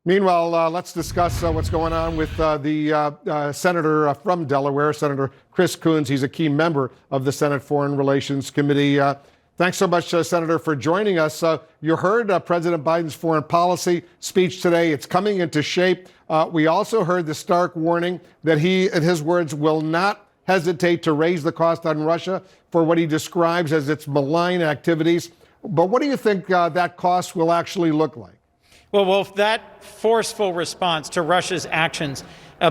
Meanwhile, let's discuss what's going on with the senator from Delaware, Senator Chris Coons. He's a key member of the Senate Foreign Relations Committee. Thanks so much, Senator, for joining us. You heard President Biden's foreign policy speech today. It's coming into shape. We also heard the stark warning that he, in his words, will not hesitate to raise the cost on Russia for what he describes as its malign activities. But what do you think that cost will actually look like? Well, Wolf, that forceful response to Russia's actions,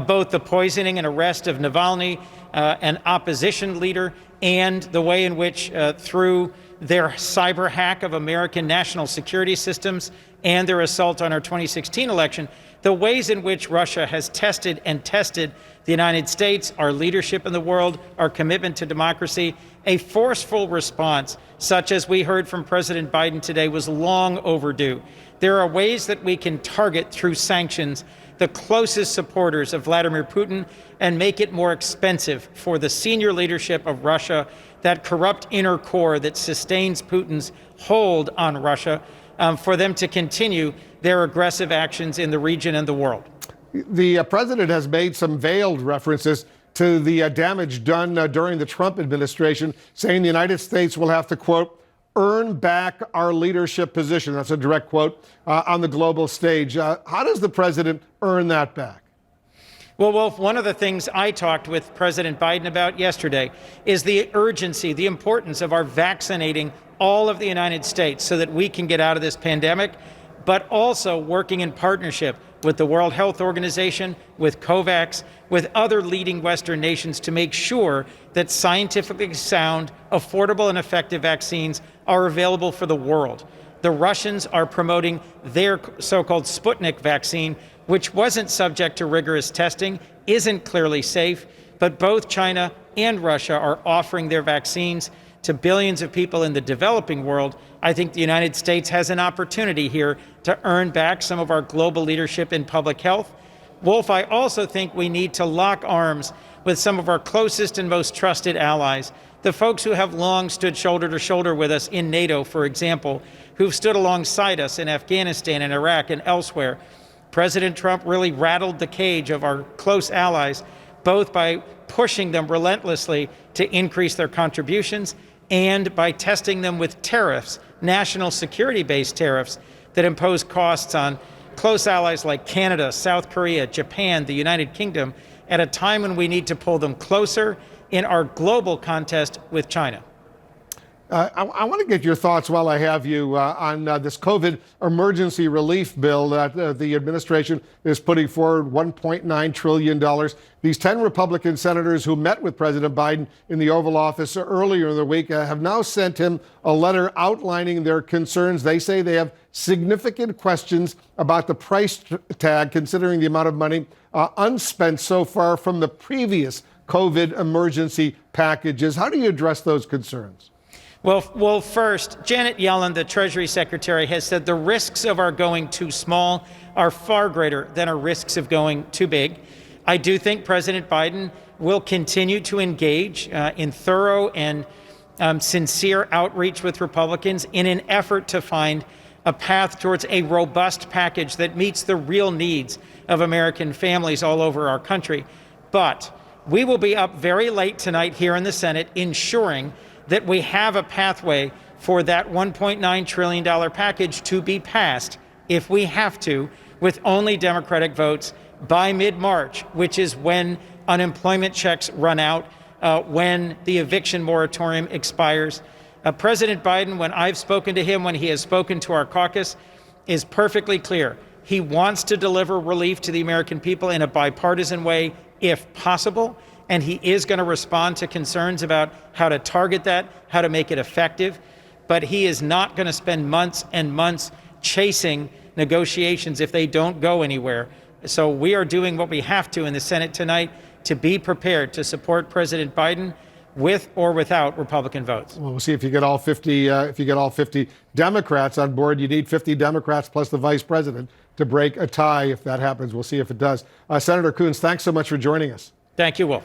both the poisoning and arrest of Navalny, an opposition leader, and the way in which, through their cyber hack of American national security systems and their assault on our 2016 election, the ways in which Russia has tested the United States, our leadership in the world, our commitment to democracy, a forceful response, such as we heard from President Biden today, was long overdue. There are ways that we can target through sanctions the closest supporters of Vladimir Putin and make it more expensive for the senior leadership of Russia, that corrupt inner core that sustains Putin's hold on Russia, for them to continue their aggressive actions in the region and the world. The president has made some veiled references to the damage done during the Trump administration, saying the United States will have to, quote, earn back our leadership position. That's a direct quote on the global stage. How does the president earn that back? Well, Wolf, one of the things I talked with President Biden about yesterday is the urgency, the importance of our vaccinating all of the United States so that we can get out of this pandemic, but also working in partnership with the World Health Organization, with COVAX, with other leading Western nations to make sure that scientifically sound, affordable, and effective vaccines are available for the world. The Russians are promoting their so-called Sputnik vaccine, which wasn't subject to rigorous testing, isn't clearly safe, but both China and Russia are offering their vaccines to billions of people in the developing world. I think the United States has an opportunity here to earn back some of our global leadership in public health. Wolf, I also think we need to lock arms with some of our closest and most trusted allies, the folks who have long stood shoulder to shoulder with us in NATO, for example, who've stood alongside us in Afghanistan and Iraq and elsewhere. President Trump really rattled the cage of our close allies, both by pushing them relentlessly to increase their contributions and by testing them with tariffs, national security-based tariffs that impose costs on close allies like Canada, South Korea, Japan, the United Kingdom, at a time when we need to pull them closer in our global contest with China. I want to get your thoughts while I have you on this COVID emergency relief bill that the administration is putting forward, $1.9 trillion. These 10 Republican senators who met with President Biden in the Oval Office earlier in the week have now sent him a letter outlining their concerns. They say they have significant questions about the price tag, considering the amount of money unspent so far from the previous COVID emergency packages. How do you address those concerns? Well, first, Janet Yellen, the Treasury Secretary, has said the risks of our going too small are far greater than our risks of going too big. I do think President Biden will continue to engage in thorough and sincere outreach with Republicans in an effort to find a path towards a robust package that meets the real needs of American families all over our country. But we will be up very late tonight here in the Senate ensuring that we have a pathway for that $1.9 trillion package to be passed, if we have to, with only Democratic votes by mid-March, which is when unemployment checks run out, when the eviction moratorium expires. President Biden, when I've spoken to him, when he has spoken to our caucus, is perfectly clear. He wants to deliver relief to the American people in a bipartisan way, if possible. And he is going to respond to concerns about how to target that, how to make it effective. But he is not going to spend months and months chasing negotiations if they don't go anywhere. So we are doing what we have to in the Senate tonight to be prepared to support President Biden with or without Republican votes. Well, we'll see if you get all 50. If you get all 50 Democrats on board, you need 50 Democrats plus the vice president to break a tie. If that happens, we'll see if it does. Senator Coons, thanks so much for joining us. Thank you, Will.